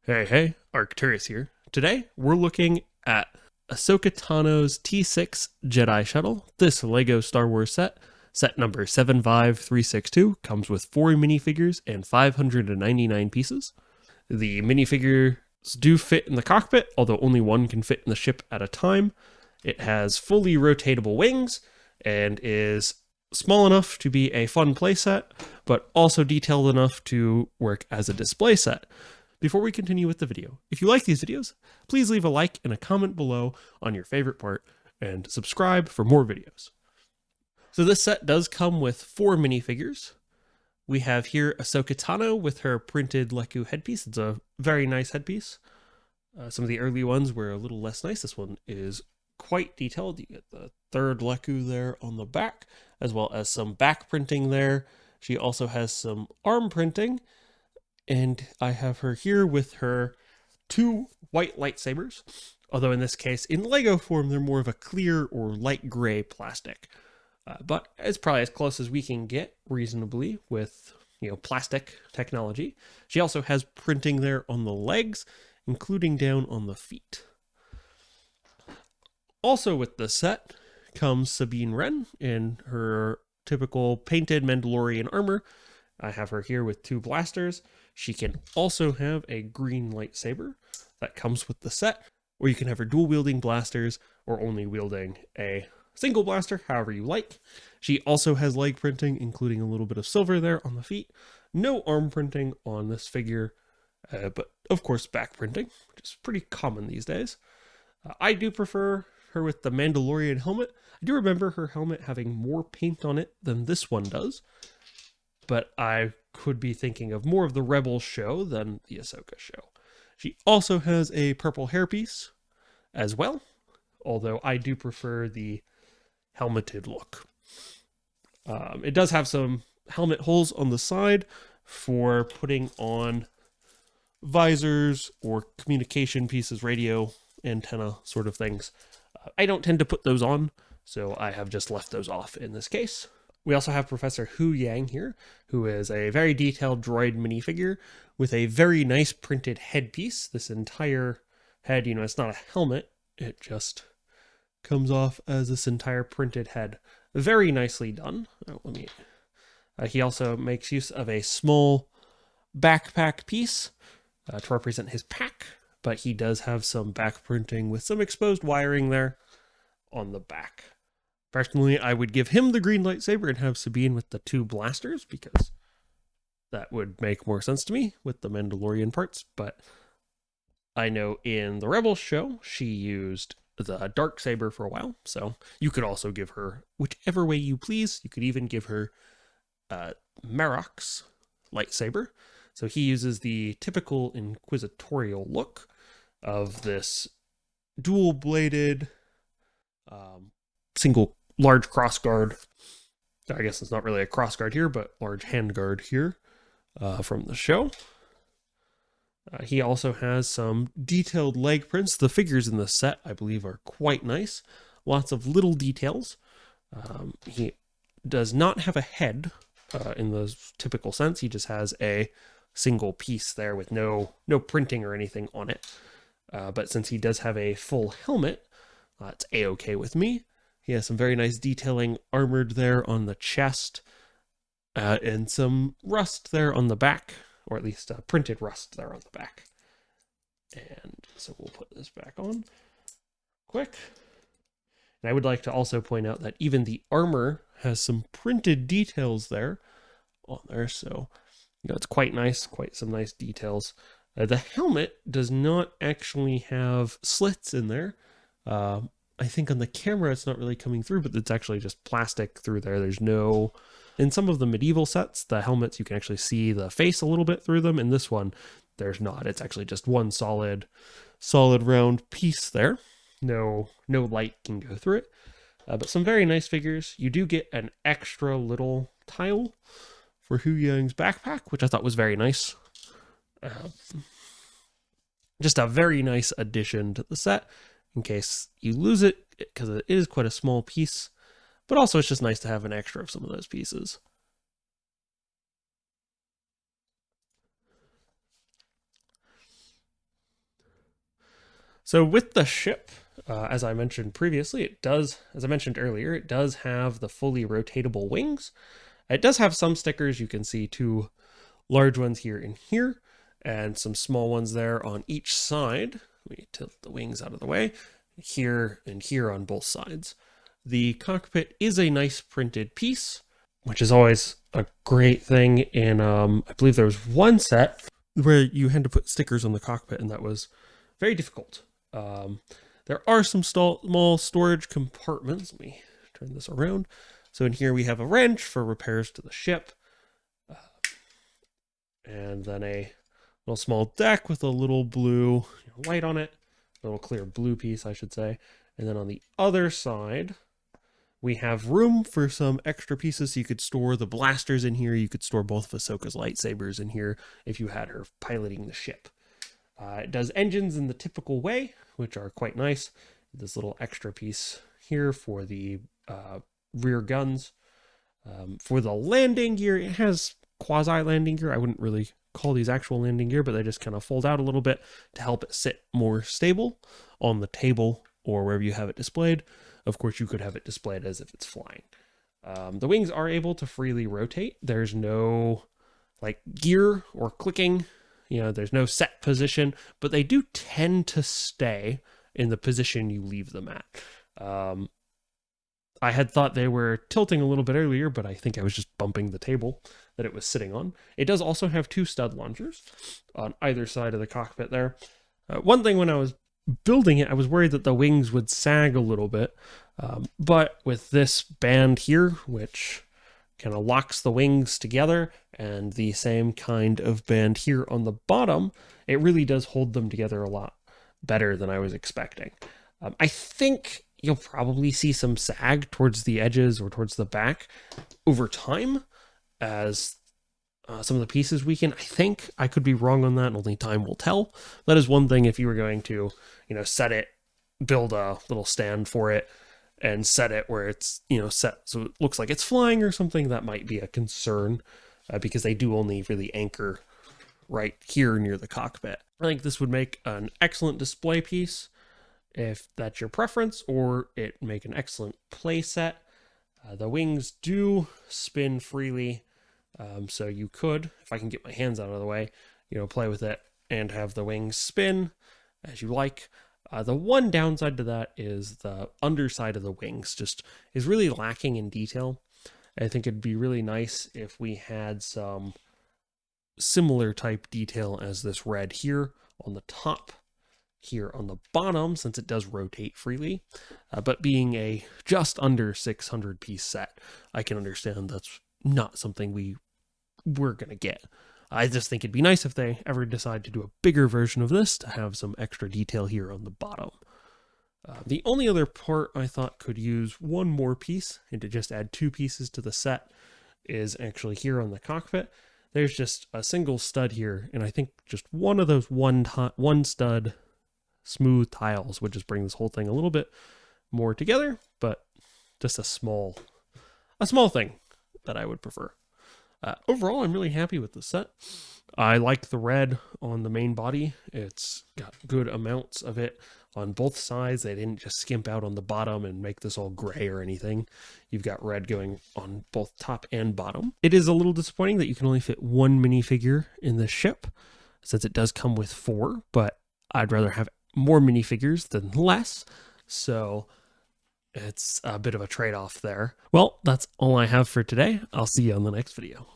Hey, Arcturus here. Today, we're looking at Ahsoka Tano's T-6 Jedi Shuttle. This LEGO Star Wars set number 75362, comes with 4 minifigures and 599 pieces. The minifigures do fit in the cockpit, although only one can fit in the ship at a time. It has fully rotatable wings and is small enough to be a fun playset, but also detailed enough to work as a display set. Before we continue with the video, if you like these videos, please leave a like and a comment below on your favorite part, and subscribe for more videos. So this set does come with 4 minifigures. We have here Ahsoka Tano with her printed Leku headpiece. It's a very nice headpiece. Some of the early ones were a little less nice. This one is quite detailed. You get the 3rd Leku there on the back, as well as some back printing there. She also has some arm printing. And I have her here with her 2 white lightsabers, although in this case, in Lego form, they're more of a clear or light gray plastic. But it's probably as close as we can get reasonably with, plastic technology. She also has printing there on the legs, including down on the feet. Also with the set comes Sabine Wren in her typical painted Mandalorian armor. I have her here with 2 blasters. She can also have a green lightsaber that comes with the set, or you can have her dual wielding blasters or only wielding a single blaster, however you like. She also has leg printing, including a little bit of silver there on the feet. No arm printing on this figure, but of course back printing, which is pretty common these days. I do prefer her with the Mandalorian helmet. I do remember her helmet having more paint on it than this one does, but I could be thinking of more of the Rebels show than the Ahsoka show. She also has a purple hairpiece as well, although I do prefer the helmeted look. It does have some helmet holes on the side for putting on visors or communication pieces, radio, antenna sort of things. I don't tend to put those on, so I have just left those off in this case. We also have Professor Huyang here, who is a very detailed droid minifigure with a very nice printed headpiece. This entire head, it's not a helmet, it just comes off as this entire printed head. Very nicely done. He also makes use of a small backpack piece to represent his pack, but he does have some back printing with some exposed wiring there on the back. Personally, I would give him the green lightsaber and have Sabine with the 2 blasters, because that would make more sense to me with the Mandalorian parts. But I know in the Rebels show, she used the dark saber for a while, so you could also give her whichever way you please. You could even give her Marrok's lightsaber. So he uses the typical inquisitorial look of this dual-bladed single large crossguard. I guess it's not really a crossguard here, but large handguard here from the show. He also has some detailed leg prints. The figures in this set, I believe, are quite nice. Lots of little details. He does not have a head in the typical sense. He just has a single piece there with no printing or anything on it. But since he does have a full helmet, it's a-okay with me. He has some very nice detailing armored there on the chest, and some rust there on the back, or at least printed rust there on the back. And so we'll put this back on quick. And I would like to also point out that even the armor has some printed details there on there, so it's quite nice, quite some nice details. The helmet does not actually have slits in there. I think on the camera it's not really coming through, but it's actually just plastic through there. There's no... In some of the medieval sets, the helmets, you can actually see the face a little bit through them. In this one, there's not. It's actually just one solid round piece there. No light can go through it. But some very nice figures. You do get an extra little tile for Huyang's backpack, which I thought was very nice. Just a very nice addition to the set, in case you lose it, because it is quite a small piece, but also it's just nice to have an extra of some of those pieces. So with the ship, as I mentioned previously, as I mentioned earlier, it does have the fully rotatable wings. It does have some stickers. You can see two large ones here and here, and some small ones there on each side. Let me tilt the wings out of the way, here and here on both sides. The cockpit is a nice printed piece, which is always a great thing. And I believe there was one set where you had to put stickers on the cockpit, and that was very difficult. There are some small storage compartments. Let me turn this around. So in here we have a wrench for repairs to the ship, and then a little small deck with a little blue light on it, a little clear blue piece, I should say. And then on the other side, we have room for some extra pieces. So you could store the blasters in here. You could store both of Ahsoka's lightsabers in here if you had her piloting the ship. It does engines in the typical way, which are quite nice. This little extra piece here for the rear guns. For the landing gear, it has quasi-landing gear. I wouldn't really call these actual landing gear, but they just kind of fold out a little bit to help it sit more stable on the table or wherever you have it displayed. Of course, you could have it displayed as if it's flying. The wings are able to freely rotate. There's no like gear or clicking. There's no set position, but they do tend to stay in the position you leave them at. I had thought they were tilting a little bit earlier, but I think I was just bumping the table that it was sitting on. It does also have two stud launchers on either side of the cockpit there. One thing when I was building it, I was worried that the wings would sag a little bit, but with this band here, which kind of locks the wings together, and the same kind of band here on the bottom, it really does hold them together a lot better than I was expecting. I think you'll probably see some sag towards the edges or towards the back over time as some of the pieces weaken. I think I could be wrong on that. Only time will tell. That is one thing if you were going to, set it, build a little stand for it, and set it where it's, set so it looks like it's flying or something, that might be a concern because they do only really anchor right here near the cockpit. I think this would make an excellent display piece if that's your preference, or it make an excellent play set. The wings do spin freely, so you could, if I can get my hands out of the way, play with it and have the wings spin as you like. The one downside to that is the underside of the wings just is really lacking in detail. I think it'd be really nice if we had some similar type detail as this red here on the top, here on the bottom, since it does rotate freely. But being a just under 600 piece set, I can understand that's not something we're going to get. I just think it'd be nice if they ever decide to do a bigger version of this to have some extra detail here on the bottom. The only other part I thought could use one more piece and to just add two pieces to the set is actually here on the cockpit. There's just a single stud here, and I think just one of those one stud smooth tiles would just bring this whole thing a little bit more together, but just a small thing that I would prefer. Overall, I'm really happy with the set. I like the red on the main body. It's got good amounts of it on both sides. They didn't just skimp out on the bottom and make this all gray or anything. You've got red going on both top and bottom. It is a little disappointing that you can only fit one minifigure in the ship, since it does come with 4, but I'd rather have more minifigures than less. So it's a bit of a trade-off there. Well, that's all I have for today. I'll see you on the next video.